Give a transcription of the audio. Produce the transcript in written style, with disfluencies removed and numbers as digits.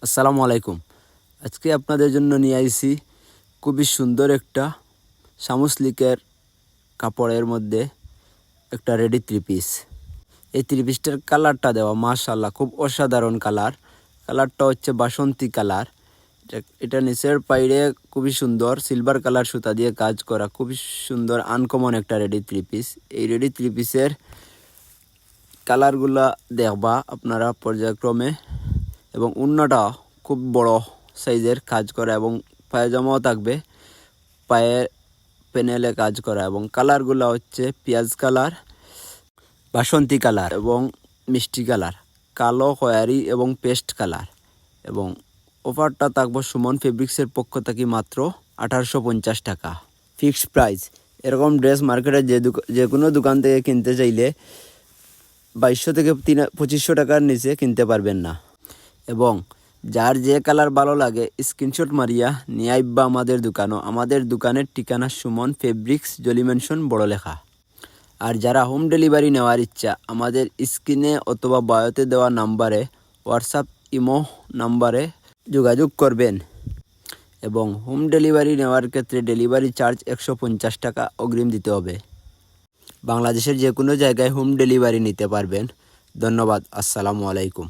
আসসালামু আলাইকুম। আজকে আপনাদের জন্য নিয়ে আইছি খুবই সুন্দর একটা সামুসলিকের কাপড়ের মধ্যে একটা রেডি থ্রি পিস। এই থ্রি পিসটার কালারটা দেওয়া মাশাআল্লাহ খুব অসাধারণ কালার। কালারটা হচ্ছে বাসন্তী কালার। এটা নিচের পাইরে খুবই সুন্দর সিলভার কালার সুতা দিয়ে কাজ করা, খুবই সুন্দর আনকমন একটা রেডি থ্রি পিস। এই রেডি থ্রি পিসের কালারগুলা দেখবা আপনারা পর্যায়ক্রমে, এবং অন্যটা খুব বড় সাইজের কাজ করা এবং পায়জামাও থাকবে, পায়ে প্যানেলে কাজ করা, এবং কালারগুলো হচ্ছে পেঁয়াজ কালার, বাসন্তী কালার এবং মিষ্টি কালার, কালো খয়েরি এবং পেস্ট কালার। এবং অফারটা থাকবো সুমন ফেব্রিক্সের পক্ষ থেকে মাত্র 1850 টাকা ফিক্সড প্রাইস। এরকম ড্রেস মার্কেটে যে কোনো দোকান থেকে কিনতে চাইলে 2200 থেকে 2500 টাকার নিচে কিনতে পারবেন না। এবং যার যে কালার ভালো লাগে স্ক্রিনশট মারিয়া নিয়ে আইবা আমাদের দোকানও। আমাদের দোকানের ঠিকানা সুমন ফেব্রিক্স, জলি মেনশন, বড় লেখা। আর যারা হোম ডেলিভারি নেওয়ার ইচ্ছা আমাদের স্ক্রিনে অথবা বায়োতে দেওয়া নাম্বারে, হোয়াটসঅ্যাপ ইমো নাম্বারে যোগাযোগ করবেন। এবং হোম ডেলিভারি নেওয়ার ক্ষেত্রে ডেলিভারি চার্জ 150 টাকা অগ্রিম দিতে হবে। বাংলাদেশের যে কোনো জায়গায় হোম ডেলিভারি নিতে পারবেন। ধন্যবাদ। আসসালামু আলাইকুম।